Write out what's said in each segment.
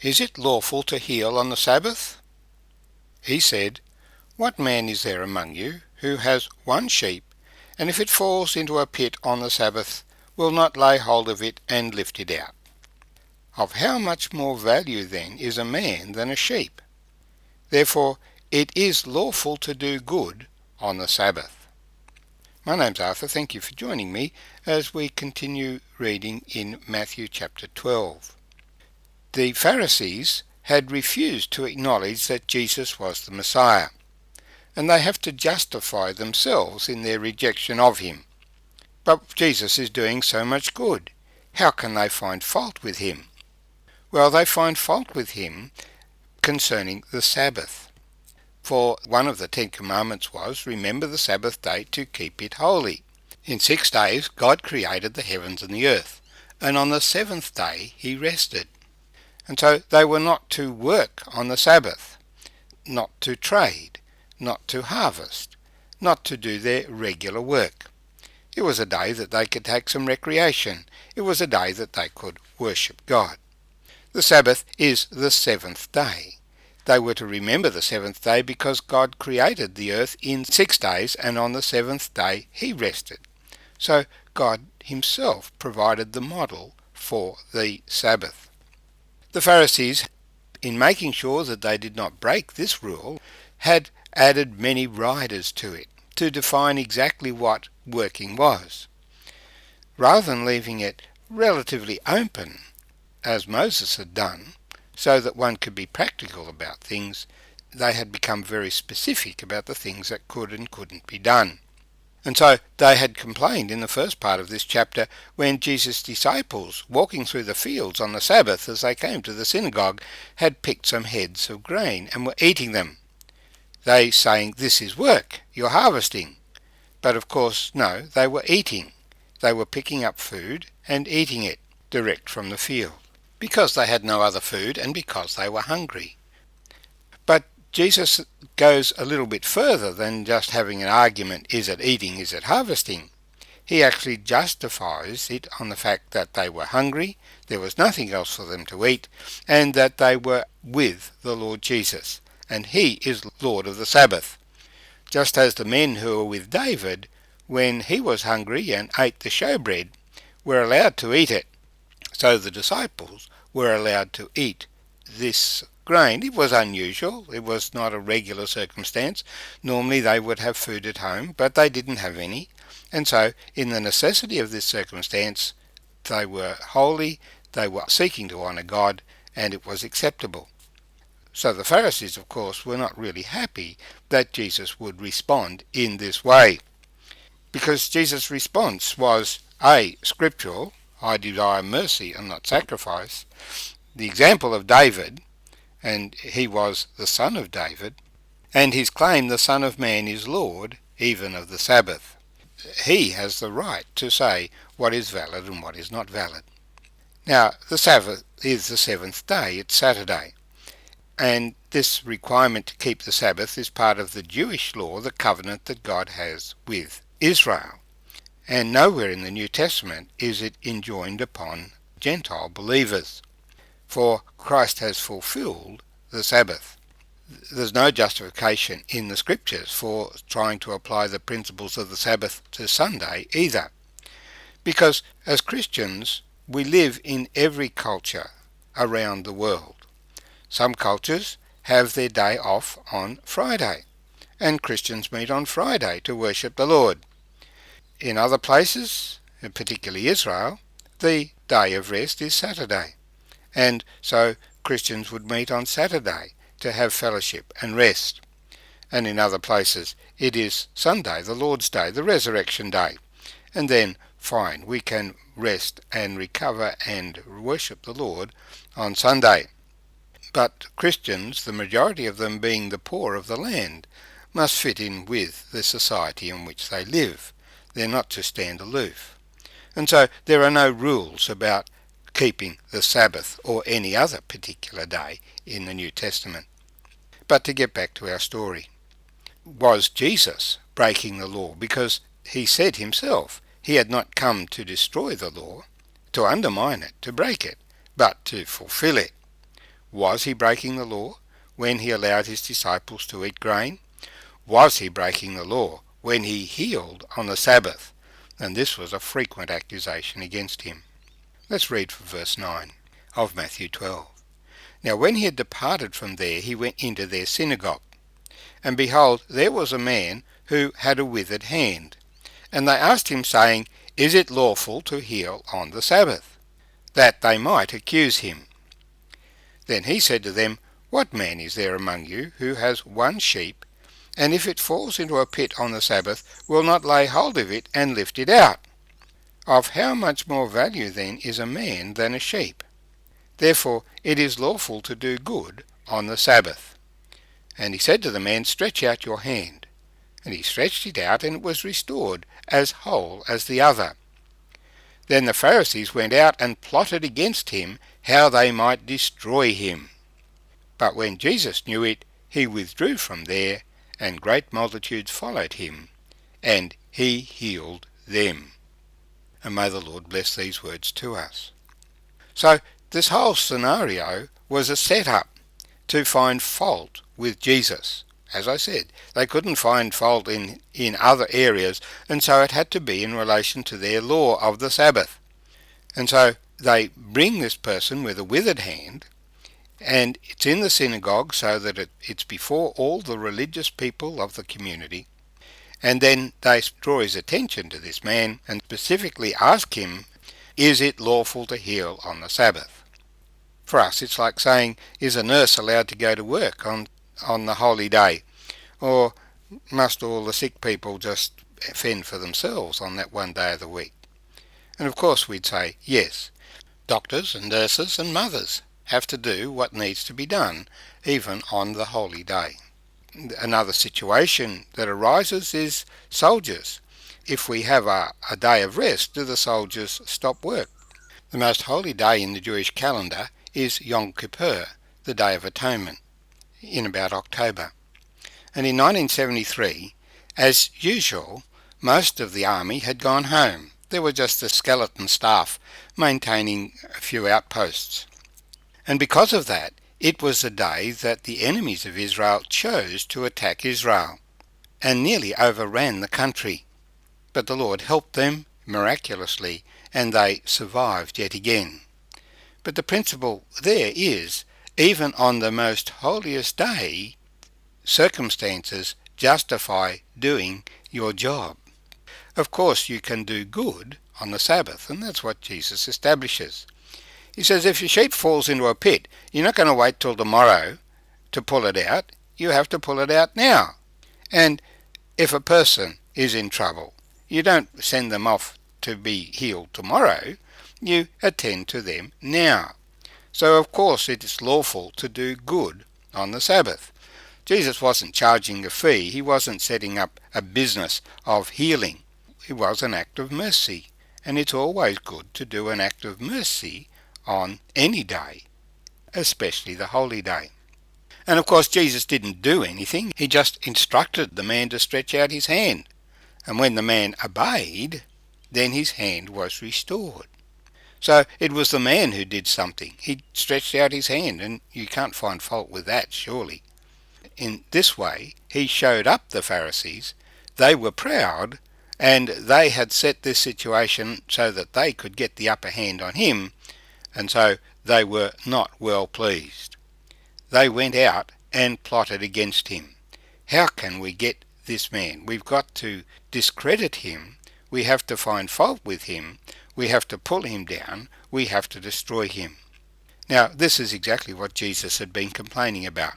Is it lawful to heal on the Sabbath? He said, What man is there among you who has one sheep, and if it falls into a pit on the Sabbath, will not lay hold of it and lift it out? Of how much more value then is a man than a sheep? Therefore it is lawful to do good on the Sabbath. My name's Arthur. Thank you for joining me as we continue reading in Matthew chapter 12. The Pharisees had refused to acknowledge that Jesus was the Messiah, and they have to justify themselves in their rejection of him. But Jesus is doing so much good. How can they find fault with him? Well, they find fault with him concerning the Sabbath. For one of the 10 Commandments was, remember the Sabbath day to keep it holy. In 6 days God created the heavens and the earth, and on the 7th day he rested. And so they were not to work on the Sabbath, not to trade, not to harvest, not to do their regular work. It was a day that they could take some recreation. It was a day that they could worship God. The Sabbath is the 7th day. They were to remember the 7th day because God created the earth in 6 days, and on the 7th day he rested. So God himself provided the model for the Sabbath. The Pharisees, in making sure that they did not break this rule, had added many riders to it to define exactly what working was. Rather than leaving it relatively open, as Moses had done, so that one could be practical about things, they had become very specific about the things that could and couldn't be done. And so they had complained in the first part of this chapter when Jesus' disciples, walking through the fields on the Sabbath as they came to the synagogue, had picked some heads of grain and were eating them. They saying, this is work, you're harvesting. But of course, no, they were eating. They were picking up food and eating it direct from the field, because they had no other food and because they were hungry. But Jesus goes a little bit further than just having an argument, is it eating, is it harvesting? He actually justifies it on the fact that they were hungry, there was nothing else for them to eat, and that they were with the Lord Jesus, and he is Lord of the Sabbath. Just as the men who were with David, when he was hungry and ate the showbread, were allowed to eat it, so the disciples were allowed to eat this grain. It was unusual. It was not a regular circumstance. Normally they would have food at home, but they didn't have any. And so, in the necessity of this circumstance, they were holy, they were seeking to honour God, and it was acceptable. So the Pharisees, of course, were not really happy that Jesus would respond in this way, because Jesus' response was A, scriptural, I desire mercy and not sacrifice, the example of David, and he was the son of David, and his claim the Son of Man is Lord, even of the Sabbath. He has the right to say what is valid and what is not valid. Now, the Sabbath is the 7th day, it's Saturday, and this requirement to keep the Sabbath is part of the Jewish law, the covenant that God has with Israel. And nowhere in the New Testament is it enjoined upon Gentile believers, for Christ has fulfilled the Sabbath. There's no justification in the Scriptures for trying to apply the principles of the Sabbath to Sunday either, because as Christians we live in every culture around the world. Some cultures have their day off on Friday, and Christians meet on Friday to worship the Lord. In other places, particularly Israel, the day of rest is Saturday, and so Christians would meet on Saturday to have fellowship and rest. And in other places it is Sunday, the Lord's Day, the Resurrection Day, and then fine, we can rest and recover and worship the Lord on Sunday. But Christians, the majority of them being the poor of the land, must fit in with the society in which they live. They're not to stand aloof. And so there are no rules about keeping the Sabbath or any other particular day in the New Testament. But to get back to our story, was Jesus breaking the law? Because he said himself he had not come to destroy the law, to undermine it, to break it, but to fulfill it. Was he breaking the law when he allowed his disciples to eat grain? Was he breaking the law when he healed on the Sabbath? And this was a frequent accusation against him. Let's read from verse 9 of Matthew 12. Now when he had departed from there, he went into their synagogue. And behold, there was a man who had a withered hand. And they asked him, saying, Is it lawful to heal on the Sabbath? That they might accuse him. Then he said to them, What man is there among you who has one sheep, and if it falls into a pit on the Sabbath, will not lay hold of it and lift it out? Of how much more value then is a man than a sheep? Therefore it is lawful to do good on the Sabbath. And he said to the man, Stretch out your hand. And he stretched it out, and it was restored, as whole as the other. Then the Pharisees went out and plotted against him, how they might destroy him. But when Jesus knew it, he withdrew from there, and great multitudes followed him, and he healed them. And may the Lord bless these words to us. So this whole scenario was a set-up to find fault with Jesus. As I said, they couldn't find fault in other areas, and so it had to be in relation to their law of the Sabbath. And so they bring this person with a withered hand, and it's in the synagogue so that it's before all the religious people of the community. And then they draw his attention to this man and specifically ask him, Is it lawful to heal on the Sabbath? For us it's like saying, is a nurse allowed to go to work on the holy day? Or must all the sick people just fend for themselves on that one day of the week? And of course we'd say, yes, doctors and nurses and mothers have to do what needs to be done, even on the holy day. Another situation that arises is soldiers. If we have a day of rest, do the soldiers stop work? The most holy day in the Jewish calendar is Yom Kippur, the Day of Atonement, in about October. And in 1973, as usual, most of the army had gone home. There were just the skeleton staff maintaining a few outposts. And because of that, it was a day that the enemies of Israel chose to attack Israel, and nearly overran the country. But the Lord helped them miraculously, and they survived yet again. But the principle there is, even on the most holiest day, circumstances justify doing your job. Of course you can do good on the Sabbath, and that's what Jesus establishes. He says if your sheep falls into a pit, you're not going to wait till tomorrow to pull it out. You have to pull it out now. And if a person is in trouble, you don't send them off to be healed tomorrow. You attend to them now. So of course it is lawful to do good on the Sabbath. Jesus wasn't charging a fee. He wasn't setting up a business of healing. It was an act of mercy. And it's always good to do an act of mercy on any day, especially the holy day. And of course Jesus didn't do anything. He just instructed the man to stretch out his hand. And when the man obeyed, then his hand was restored. So it was the man who did something. He stretched out his hand, and you can't find fault with that, surely. In this way, he showed up the Pharisees. They were proud, and they had set this situation so that they could get the upper hand on him, and so they were not well pleased. They went out and plotted against him. How can we get this man? We've got to discredit him. We have to find fault with him. We have to pull him down. We have to destroy him. Now, this is exactly what Jesus had been complaining about.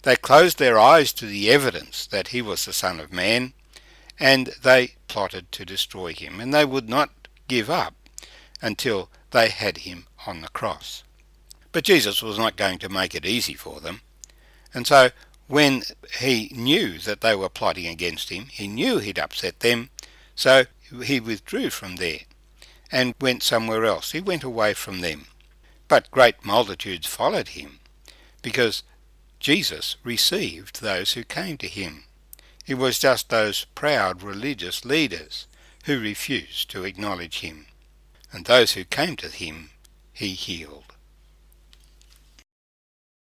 They closed their eyes to the evidence that he was the Son of Man, and they plotted to destroy him, and they would not give up until they had him on the cross. But Jesus was not going to make it easy for them, and so when he knew that they were plotting against him, he knew he'd upset them, so he withdrew from there and went somewhere else. He went away from them. But great multitudes followed him, because Jesus received those who came to him. It was just those proud religious leaders who refused to acknowledge him. And those who came to him, he healed.